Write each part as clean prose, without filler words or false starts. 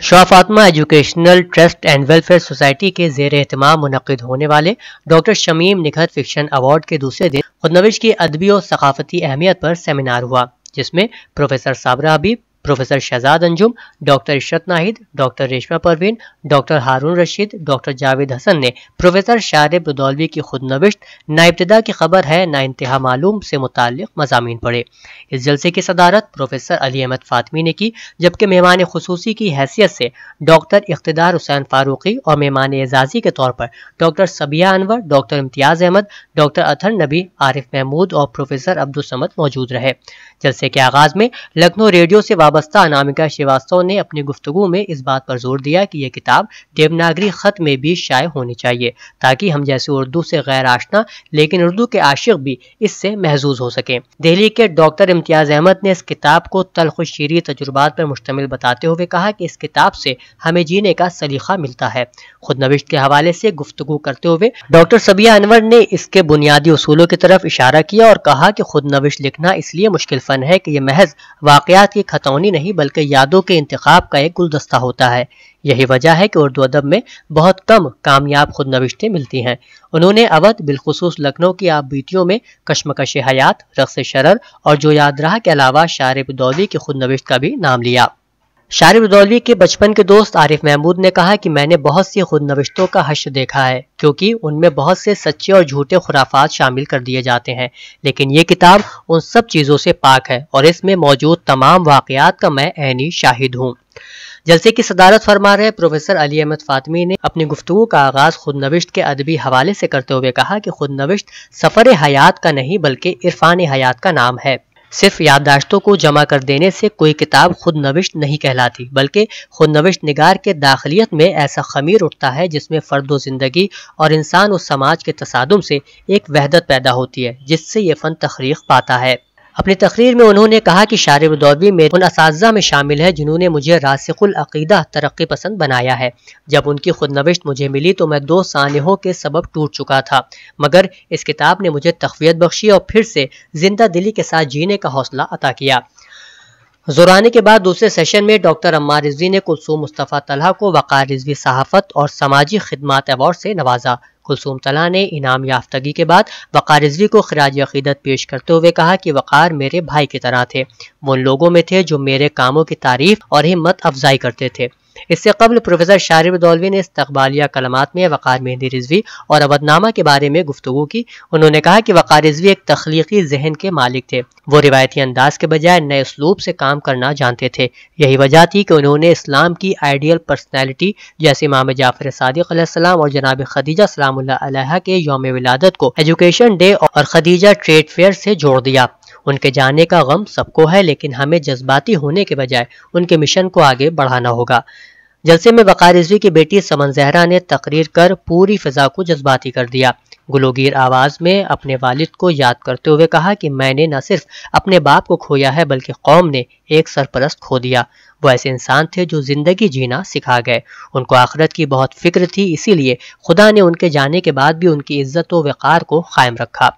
Shah Fatima educational trust and welfare society کے زیر اہتمام منعقد ہونے والے doctor Shamim Nikhat fiction award کے دوسرے دن خودنوشت کی ادبی و ثقافتی اہمیت پر سیمینار ہوا، جس میں professor Sabira Habib, professor Shahzad Anjum, doctor Ishrat Naheed, doctor Reshma Parveen, doctor Haroon Rasheed, doctor Javed Hasan نے پروفیسر شارب رودولوی کی خودنوشت نہ ابتدا کی خبر ہے نہ انتہا معلوم سے متعلق مضامین پڑھے۔ اس جلسے کی صدارت پروفیسر علی احمد فاطمی نے کی، جبکہ مہمان خصوصی کی حیثیت سے ڈاکٹر اقتدار حسین فاروقی اور مہمان اعزازی کے طور پر ڈاکٹر صبیہ انور، ڈاکٹر امتیاز احمد، ڈاکٹر اطہر نبی، عارف محمود اور پروفیسر عبدالصمد موجود رہے۔ جلسے کے آغاز میں لکھنؤ ریڈیو سے وابستہ انامکا شریواستو نے اپنی گفتگو میں اس بات پر زور دیا کہ یہ کتاب دیوناگری خط میں بھی شائع ہونی چاہیے تاکہ ہم جیسے اردو سے غیر آشنا لیکن اردو کے عاشق بھی اس سے محظوظ ہو سکیں۔ دہلی کے ڈاکٹر امتیاز احمد نے اس کتاب کو تلخ و شیریں تجربات پر مشتمل بتاتے ہوئے کہا کہ اس کتاب سے ہمیں جینے کا سلیقہ ملتا ہے۔ خودنوشت کے حوالے سے گفتگو کرتے ہوئے ڈاکٹر صبیہ انور نے اس کے بنیادی اصولوں کی طرف اشارہ کیا اور کہا کہ خودنوشت لکھنا اس لیے مشکل فن ہے کہ یہ محض واقعات کی کھتونی نہیں بلکہ یادوں کے انتخاب کا ایک گلدستہ ہوتا ہے۔ یہی وجہ ہے کہ اردو ادب میں بہت کم کامیاب خودنوشتیں ملتی ہیں۔ انہوں نے اودھ بالخصوص لکھنؤ کی آپ بیتیوں میں کشمکش حیات، رقص شرر اور جو یاد رہا کے علاوہ شارب رودولوی کی خودنوشت کا بھی نام لیا۔ شارب رودولوی کے بچپن کے دوست عارف محمود نے کہا کہ میں نے بہت سی خودنوشتوں کا حشر دیکھا ہے کیونکہ ان میں بہت سے سچے اور جھوٹے خرافات شامل کر دیے جاتے ہیں، لیکن یہ کتاب ان سب چیزوں سے پاک ہے اور اس میں موجود تمام واقعات کا میں عینی شاہد ہوں۔ جلسے کی صدارت فرما رہے پروفیسر علی احمد فاطمی نے اپنی گفتگو کا آغاز خودنوشت کے ادبی حوالے سے کرتے ہوئے کہا کہ خودنوشت سفر حیات کا نہیں بلکہ عرفان حیات کا نام ہے۔ صرف یادداشتوں کو جمع کر دینے سے کوئی کتاب خودنوشت نہیں کہلاتی بلکہ خودنوشت نگار کے داخلیت میں ایسا خمیر اٹھتا ہے جس میں فرد و زندگی اور انسان و سماج کے تصادم سے ایک وحدت پیدا ہوتی ہے جس سے یہ فن تخلیق پاتا ہے۔ اپنی تقریر میں انہوں نے کہا کہ شارب رودولوی میں ان اساتذہ میں شامل ہے جنہوں نے مجھے راسخ العقیدہ ترقی پسند بنایا ہے۔ جب ان کی خودنوشت مجھے ملی تو میں 2 سانحوں کے سبب ٹوٹ چکا تھا، مگر اس کتاب نے مجھے تقویت بخشی اور پھر سے زندہ دلی کے ساتھ جینے کا حوصلہ عطا کیا۔ زورانے کے بعد دوسرے سیشن میں ڈاکٹر عمار رضوی نے کلثوم مصطفیٰ طلحہ کو وقار رضوی صحافت اور سماجی خدمات ایوارڈ سے نوازا۔ کلثوم طلحہ نے انعام یافتگی کے بعد وقار رضوی کو خراج عقیدت پیش کرتے ہوئے کہا کہ وقار میرے بھائی کی طرح تھے، وہ ان لوگوں میں تھے جو میرے کاموں کی تعریف اور ہمت افزائی کرتے تھے۔ اس سے قبل پروفیسر شارب رودولوی نے استقبالیہ کلمات میں وقار مہندی رضوی اور اودھ نامہ کے بارے میں گفتگو کی۔ انہوں نے کہا کہ وقار رضوی ایک تخلیقی ذہن کے مالک تھے، وہ روایتی انداز کے بجائے نئے اسلوب سے کام کرنا جانتے تھے۔ یہی وجہ تھی کہ انہوں نے اسلام کی آئیڈیل پرسنالٹی جیسے امام جعفر صادق علیہ السلام اور جناب خدیجہ سلام اللہ علیہا کے یوم ولادت کو ایجوکیشن ڈے اور خدیجہ ٹریڈ فیئر سے جوڑ دیا۔ ان کے جانے کا غم سب کو ہے لیکن ہمیں جذباتی ہونے کے بجائے ان کے مشن کو آگے بڑھانا ہوگا۔ جلسے میں وقار رضوی کی بیٹی سمن زہرا نے تقریر کر پوری فضا کو جذباتی کر دیا۔ گلوگیر آواز میں اپنے والد کو یاد کرتے ہوئے کہا کہ میں نے نہ صرف اپنے باپ کو کھویا ہے بلکہ قوم نے ایک سرپرست کھو دیا۔ وہ ایسے انسان تھے جو زندگی جینا سکھا گئے۔ ان کو آخرت کی بہت فکر تھی، اسی لیے خدا نے ان کے جانے کے بعد بھی ان کی عزت و وقار کو قائم رکھا۔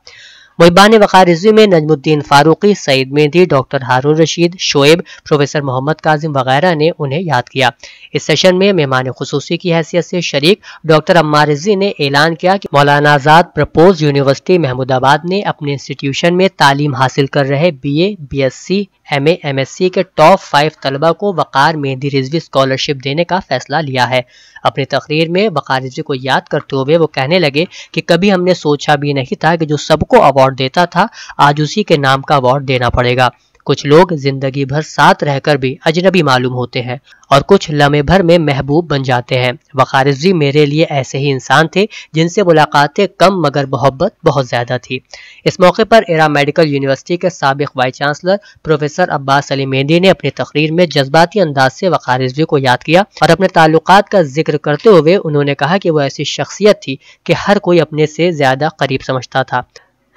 محبان وقار رضوی میں نجم الدین فاروقی، سعید مہندی، ڈاکٹر ہارون رشید، شعیب، پروفیسر محمد کاظم وغیرہ نے انہیں یاد کیا۔ اس سیشن میں مہمان خصوصی کی حیثیت سے شریک ڈاکٹر عمار رضوی نے اعلان کیا کہ مولانا آزاد پرپوز یونیورسٹی محمود آباد نے اپنے انسٹیٹیوشن میں تعلیم حاصل کر رہے BA، BSc، MA، MSc کے ٹاپ 5 طلبہ کو وقار مہندی رضوی اسکالرشپ دینے کا فیصلہ لیا ہے۔ اپنی تقریر میں وقار رضوی کو یاد کرتے ہوئے وہ کہنے لگے کہ کبھی ہم نے سوچا بھی نہیں تھا کہ جو سب کو ایوارڈ دیتا تھا آج اسی کے نام کا ایوارڈ دینا پڑے گا۔ کچھ لوگ زندگی بھر ساتھ رہ کر بھی اجنبی معلوم ہوتے ہیں اور کچھ لمحے بھر میں محبوب بن جاتے ہیں۔ وقار رضوی میرے لیے ایسے ہی انسان تھے جن سے ملاقاتیں کم مگر محبت بہت زیادہ تھی۔ اس موقع پر ایرا میڈیکل یونیورسٹی کے سابق وائس چانسلر پروفیسر عباس علی مہندی نے اپنی تقریر میں جذباتی انداز سے وقار رضوی کو یاد کیا اور اپنے تعلقات کا ذکر کرتے ہوئے انہوں نے کہا کہ وہ ایسی شخصیت تھی کہ ہر کوئی اپنے سے زیادہ قریب سمجھتا تھا۔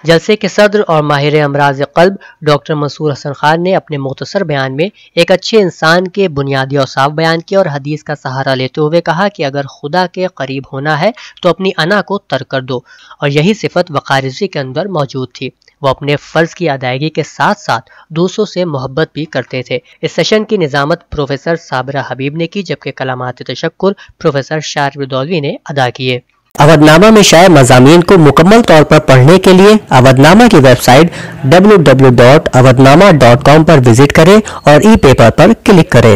جلسے کے صدر اور ماہر امراض قلب ڈاکٹر منصور حسن خان نے اپنے مختصر بیان میں ایک اچھے انسان کے بنیادی اوصاف بیان کیے اور حدیث کا سہارا لیتے ہوئے کہا کہ اگر خدا کے قریب ہونا ہے تو اپنی انا کو ترک کر دو، اور یہی صفت وقار رضوی کے اندر موجود تھی۔ وہ اپنے فرض کی ادائیگی کے ساتھ ساتھ دوسروں سے محبت بھی کرتے تھے۔ اس سیشن کی نظامت پروفیسر صابرہ حبیب نے کی، جبکہ کلمات تشکر پروفیسر شارب دولوی نے ادا کیے۔ اودھ نامہ میں شائع مضامین کو مکمل طور پر پڑھنے کے لیے اودھ نامہ کی ویب سائٹ www.awadhnama.com پر وزٹ کریں اور ای پیپر پر کلک کریں۔